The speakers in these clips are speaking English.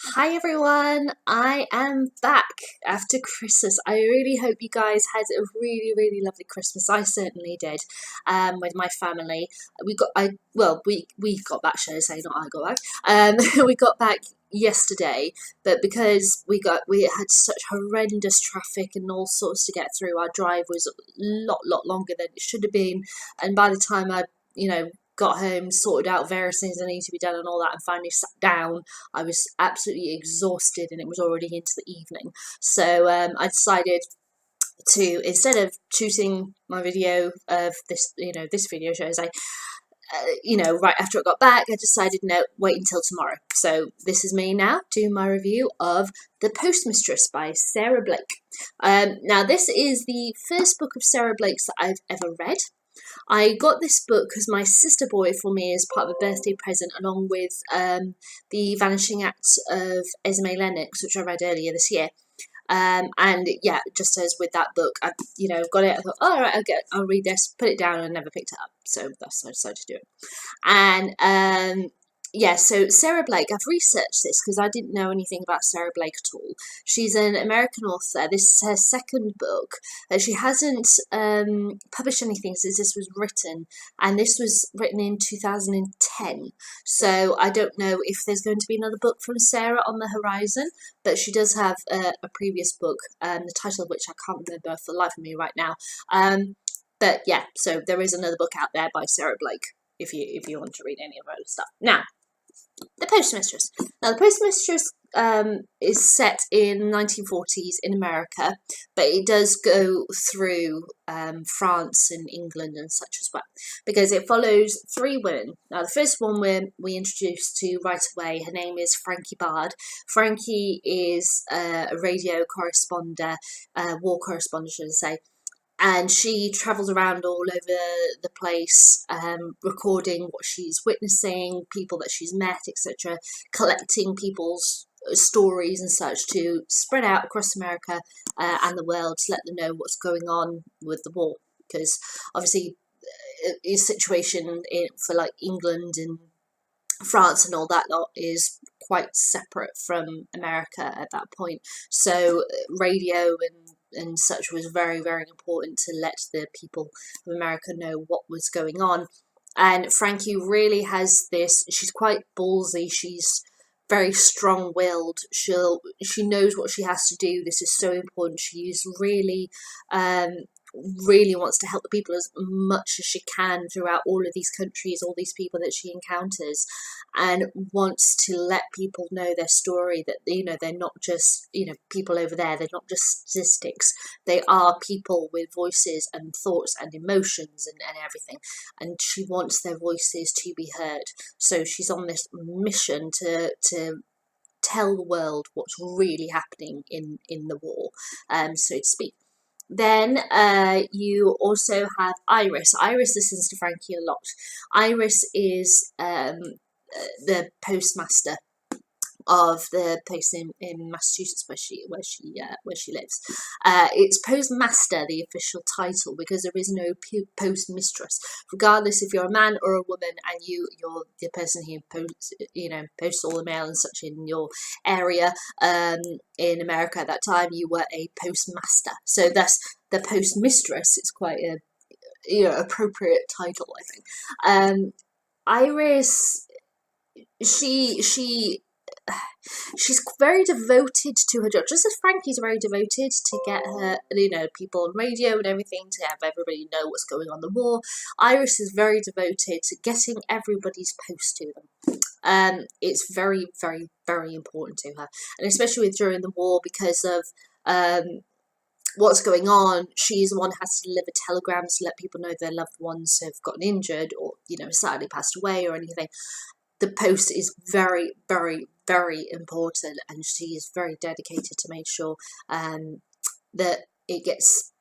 Hi everyone, I am back after Christmas. I really hope you guys had a really lovely Christmas. I certainly did. With my family. We got back, should I say, not I got back. We got back yesterday, but because we had such horrendous traffic and all sorts to get through, our drive was a lot longer than it should have been, and by the time I, got home, sorted out various things that need to be done and all that, and finally sat down, I was absolutely exhausted and it was already into the evening. So I decided to, instead of choosing my video of this, this video shows, right after I got back, I decided, no, wait until tomorrow. So this is me now doing my review of The Postmistress by Sarah Blake. Now, this is the first book of Sarah Blake's that I've ever read. I got this book because my sister bought it for me as part of a birthday present, along with The Vanishing Act of Esme Lennox, which I read earlier this year. And yeah, just as with that book, I got it. I thought, oh, all right, I'll read this, put it down, and never picked it up. So that's why I decided to do it. And yeah, so Sarah Blake, I've researched this because I didn't know anything about Sarah Blake at all. She's an American author. This is her second book. She hasn't published anything since this was written, and this was written in 2010. So I don't know if there's going to be another book from Sarah on the horizon, but she does have a previous book, the title of which I can't remember for the life of me right now. But yeah, so there is another book out there by Sarah Blake if you want to read any of her other stuff. Now, The Postmistress. Now, The Postmistress is set in 1940s in America, but it does go through France and England and such as well, because it follows three women. Now, the first one we introduced to right away, her name is Frankie Bard. Frankie is a radio correspondent, war correspondent, should I say, and she travels around all over the place, recording what she's witnessing, people that she's met, etc., collecting people's stories and such to spread out across America and the world to let them know what's going on with the war. Because obviously, the situation for like England and France and all that lot is quite separate from America at that point. So radio and such was very important to let the people of America know what was going on. And Frankie really has this, she's quite ballsy, she's very strong-willed, she knows what she has to do. This is so important. She's really wants to help the people as much as she can throughout all of these countries, all these people that she encounters, and wants to let people know their story, that they're not just people over there, they're not just statistics, they are people with voices and thoughts and emotions and everything, and she wants their voices to be heard. So she's on this mission to tell the world what's really happening in the war, so to speak. Then you also have Iris. Iris listens to Frankie a lot. Iris is the postmaster of the place in Massachusetts where she lives. It's postmaster, the official title, because there is no postmistress. Regardless if you're a man or a woman and you're the person who posts all the mail and such in your area, in America at that time, you were a postmaster. So that's the postmistress. It's quite a appropriate title, I think. Iris, she's very devoted to her job, just as Frankie's very devoted to get her, people on radio and everything, to have everybody know what's going on in the war. Iris is very devoted to getting everybody's post to them. It's very important to her, and especially during the war, because of what's going on. She's the one who has to deliver telegrams to let people know their loved ones have gotten injured or sadly passed away or anything. The post is very important, and she is very dedicated to make sure that it gets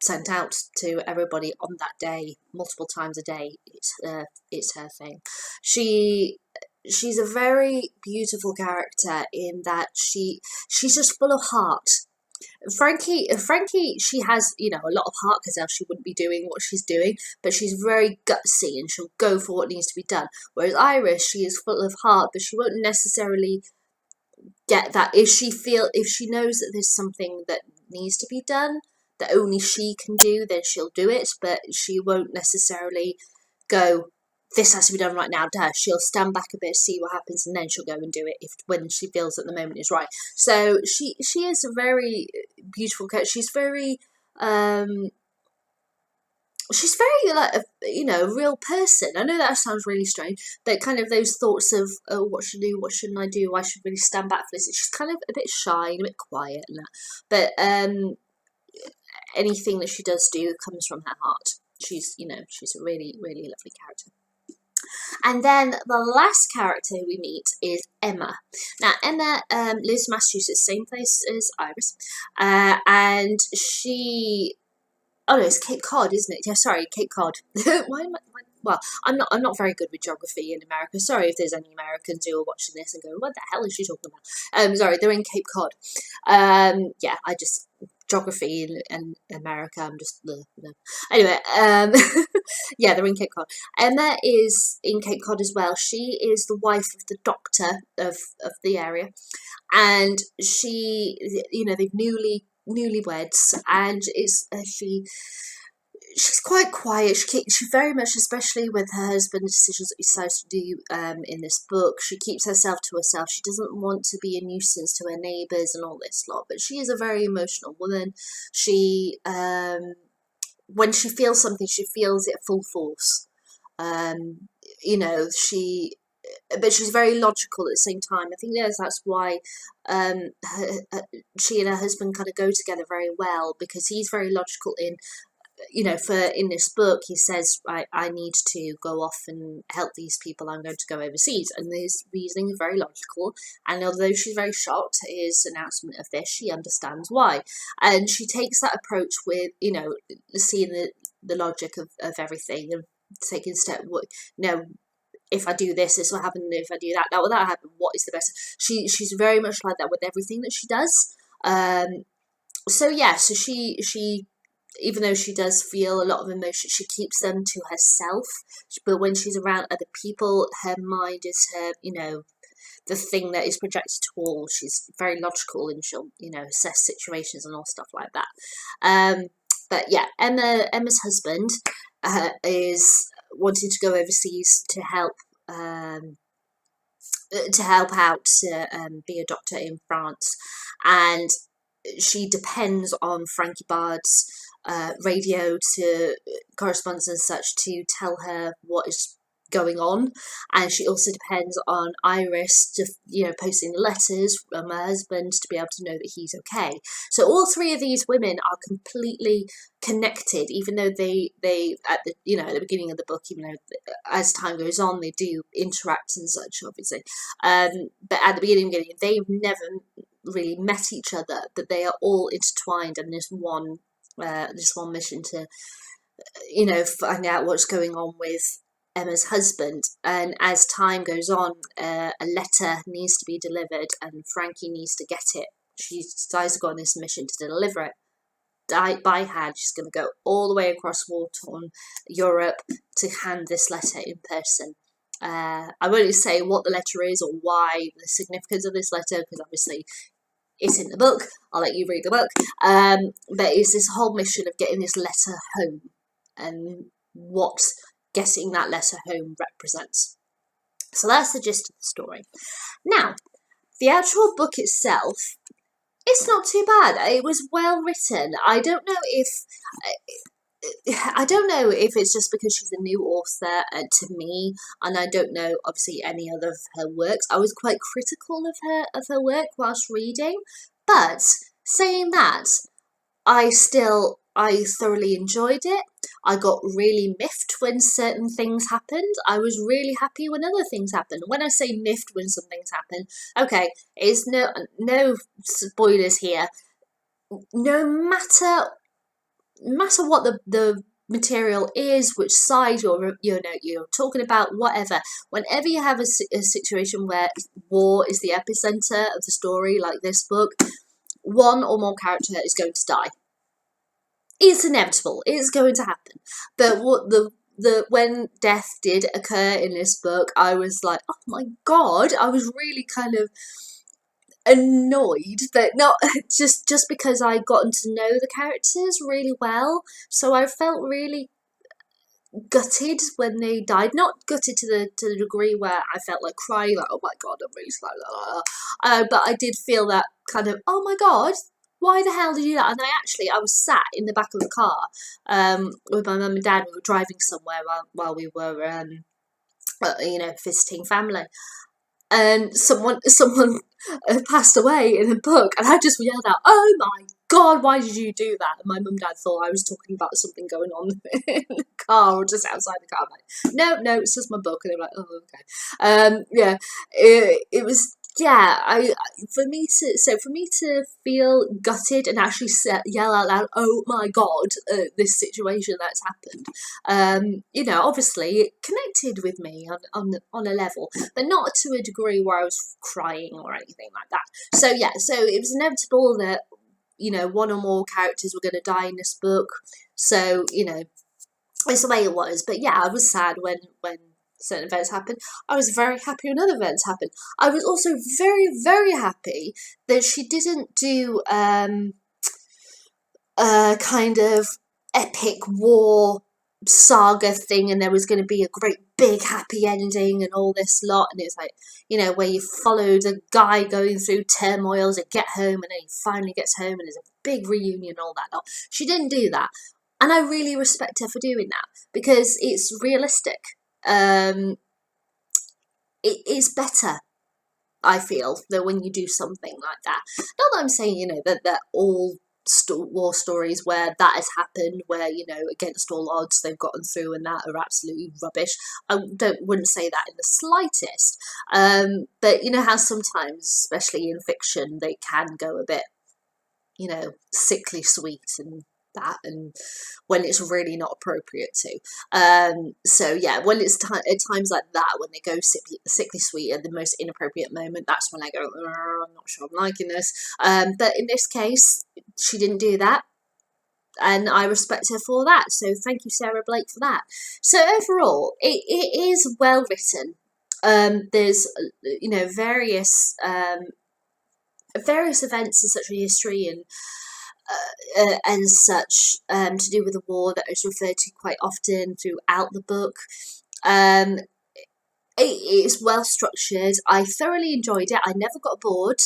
sent out to everybody on that day, multiple times a day. It's her thing. She's a very beautiful character in that she's just full of heart. Frankie, she has, a lot of heart, because else she wouldn't be doing what she's doing, but she's very gutsy and she'll go for what needs to be done. Whereas Iris, she is full of heart, but she won't necessarily get that if she knows that there's something that needs to be done that only she can do, then she'll do it, but she won't necessarily go, this has to be done right now to her. She'll stand back a bit, see what happens, and then she'll go and do it when she feels that the moment is right. So she is a very beautiful character. She's very like a real person. I know that sounds really strange. That kind of those thoughts of, oh, what should I do? What shouldn't I do? I should really stand back for this. She's kind of a bit shy and a bit quiet and that. But anything that she does do comes from her heart. She's a really, really lovely character. And then the last character we meet is Emma. Now, Emma lives in Massachusetts, same place as Iris, and she. Oh no, it's Cape Cod, isn't it? Yeah, sorry, Cape Cod. Why am I? Well, I'm not very good with geography in America. Sorry if there's any Americans who are watching this and going, "What the hell is she talking about?" Sorry, they're in Cape Cod. Yeah, I just geography in America. I'm just anyway. Yeah, they're in Cape Cod. Emma is in Cape Cod as well. She is the wife of the doctor of the area, and she, they've newlyweds, and she's quite quiet. She very much, especially with her husband, the decisions that he decides to do in this book, she keeps herself to herself. She doesn't want to be a nuisance to her neighbours and all this lot, but she is a very emotional woman. She when she feels something, she feels it full force. But she's very logical at the same time. I think that's why she and her husband kind of go together very well, because he's very logical in this book, he says, I need to go off and help these people. I'm going to go overseas. And his reasoning is very logical. And although she's very shocked at his announcement of this, she understands why. And she takes that approach with, seeing the logic of everything and taking a step, if I do this, this will happen. If I do that, that will happen. What is the best? She's very much like that with everything that she does. So she even though she does feel a lot of emotion, she keeps them to herself. But when she's around other people, her mind is her, the thing that is projected to all. She's very logical, and she'll, assess situations and all stuff like that. But yeah, Emma's husband is wanting to go overseas to help out to be a doctor in France, and she depends on Frankie Bard's radio to correspondence and such to tell her what is going on, and she also depends on Iris to posting the letters from her husband to be able to know that he's okay. So all three of these women are completely connected, even though they at the at the beginning of the book, even though as time goes on they do interact and such, obviously, but at the beginning they've never really met each other, but they are all intertwined in this one mission to find out what's going on with Emma's husband. And as time goes on, a letter needs to be delivered, and Frankie needs to get it. She decides to go on this mission to deliver it by hand. She's going to go all the way across war-torn Europe to hand this letter in person. I won't say what the letter is or why, the significance of this letter, because obviously it's in the book. I'll let you read the book. But it's this whole mission of getting this letter home and what getting that letter home represents. So that's the gist of the story. Now, the actual book itself, it's not too bad. It was well written. I don't know if it's just because she's a new author to me, and I don't know obviously any other of her works. I was quite critical of her work whilst reading, but saying that, I thoroughly enjoyed it. I got really miffed when certain things happened. I was really happy when other things happened. When I say miffed when some things happen, okay, it's no spoilers here. No matter what the material is, which side you're talking about, whatever. Whenever you have a situation where war is the epicenter of the story, like this book, one or more character is going to die. It's inevitable. It's going to happen. But when death did occur in this book, I was like, oh my god! I was really kind of annoyed that not just because I'd gotten to know the characters really well, so I felt really gutted when they died. Not gutted to the degree where I felt like crying, like oh my god, I'm really slow, but I did feel that kind of oh my god. Why the hell did you do that? And I was sat in the back of the car with my mum and dad. We were driving somewhere while we were visiting family, and someone passed away in a book, and I just yelled out, "Oh my god, why did you do that?" And my mum and dad thought I was talking about something going on in the car or just outside the car. I'm like, no, it's just my book, and they're like, "Oh, okay." Yeah, it was. Yeah, for me to feel gutted and actually yell out loud, "Oh my god!" This situation that's happened, obviously it connected with me on a level, but not to a degree where I was crying or anything like that. So yeah, so it was inevitable that one or more characters were going to die in this book. So it's the way it was. But yeah, I was sad when certain events happened. I was very happy when other events happened. I was also very, very happy that she didn't do a kind of epic war saga thing and there was going to be a great big happy ending and all this lot, and it's like where you follow the guy going through turmoils and get home and then he finally gets home and there's a big reunion and all that lot. She didn't do that, and I really respect her for doing that because it's realistic. It is better, I feel, that when you do something like that. Not that I'm saying that all war stories where that has happened, where against all odds they've gotten through and that are absolutely rubbish. I wouldn't say that in the slightest. But you know how sometimes, especially in fiction, they can go a bit sickly sweet and that, and when it's really not appropriate to. So yeah, when it's at times like that, when they go sickly sweet at the most inappropriate moment, that's when I go, I'm not sure I'm liking this. But in this case, she didn't do that, and I respect her for that. So thank you, Sarah Blake, for that. So overall, it is well written. There's various events in such a history and such to do with the war that is referred to quite often throughout the book. It is well structured. I thoroughly enjoyed it. I never got bored.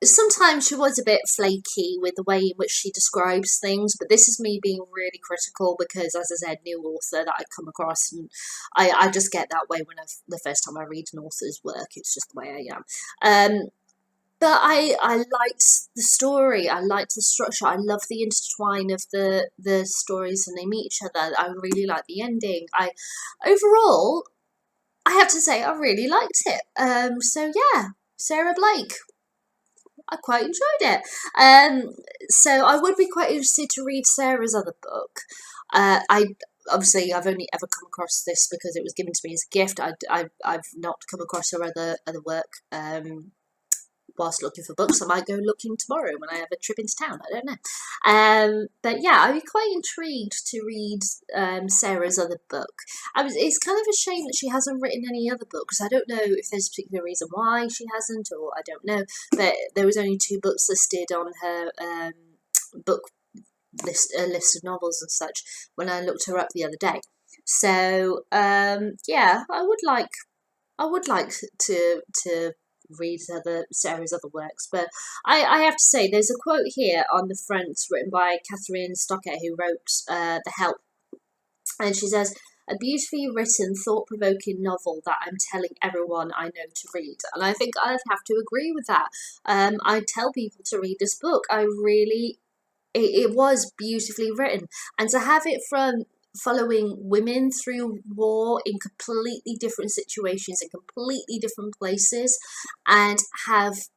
Sometimes she was a bit flaky with the way in which she describes things, but this is me being really critical because, as I said, new author that I come across, and I just get that way the first time I read an author's work. It's just the way I am. But I liked the story, I liked the structure, I love the intertwine of the stories and they meet each other. I really like the ending. Overall, I have to say I really liked it. So yeah, Sarah Blake, I quite enjoyed it. So I would be quite interested to read Sarah's other book. Obviously, I've only ever come across this because it was given to me as a gift. I've not come across her other work. Whilst looking for books, I might go looking tomorrow when I have a trip into town. I don't know. But yeah, I'd be quite intrigued to read Sarah's other book. It's kind of a shame that she hasn't written any other books. I don't know if there's a particular reason why she hasn't, or I don't know. But there was only 2 books listed on her book list of novels and such when I looked her up the other day. So yeah, I would like to read Sarah's other works, but I have to say there's a quote here on the front written by Catherine Stockett, who wrote The Help, and she says, "A beautifully written, thought-provoking novel that I'm telling everyone I know to read." And I think I'd have to agree with that. I tell people to read this book. It was beautifully written, and to have it from following women through war in completely different situations in completely different places, and have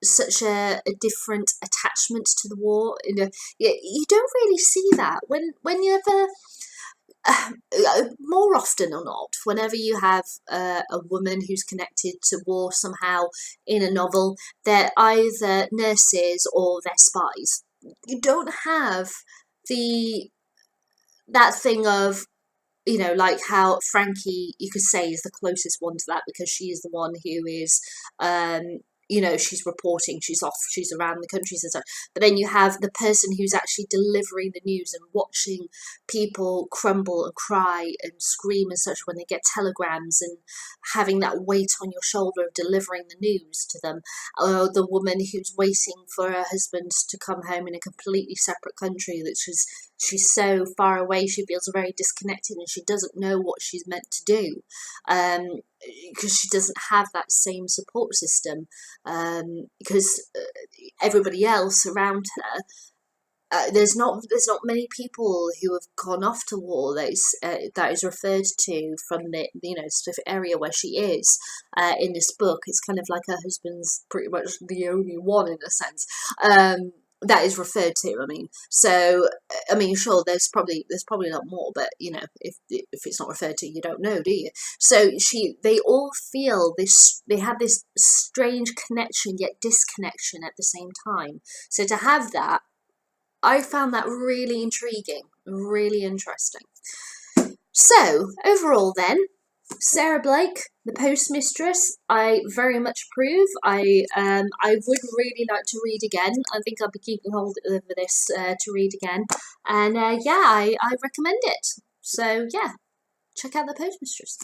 such a different attachment to the war. You don't really see that when you ever more often or not, whenever you have a woman who's connected to war somehow in a novel, they're either nurses or they're spies. You don't have that thing of, like how Frankie, you could say, is the closest one to that because she is the one who is you know, she's reporting, she's off, she's around the countries and stuff. But then you have the person who's actually delivering the news and watching people crumble and cry and scream and such when they get telegrams, and having that weight on your shoulder of delivering the news to them. Or the woman who's waiting for her husband to come home in a completely separate country, that she's so far away, she feels very disconnected and she doesn't know what she's meant to do, because she doesn't have that same support system, because everybody else around her, there's not many people who have gone off to war that is referred to from the, you know, specific area where she is in this book. It's kind of like her husband's pretty much the only one in a sense. That is referred to. I mean, so I mean, sure, there's probably a lot more, but you know, if it's not referred to, you don't know, do you? So they all feel this. They have this strange connection yet disconnection at the same time. So to have that, I found that really intriguing, really interesting. So overall, then, Sarah Blake, the Postmistress, I very much approve. I would really like to read again. I think I'll be keeping hold of this to read again. And yeah, I recommend it. So yeah, check out the Postmistress.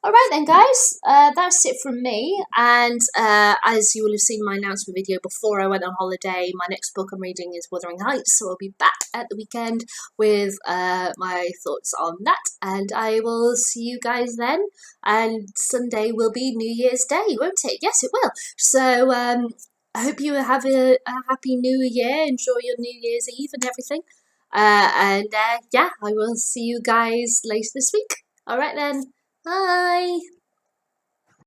Alright then guys, that's it from me, and as you will have seen my announcement video before I went on holiday, my next book I'm reading is Wuthering Heights, so I'll be back at the weekend with my thoughts on that, and I will see you guys then, and Sunday will be New Year's Day, won't it? Yes, it will. So I hope you have a happy New Year, enjoy your New Year's Eve and everything, and yeah, I will see you guys later this week. Alright then. Bye.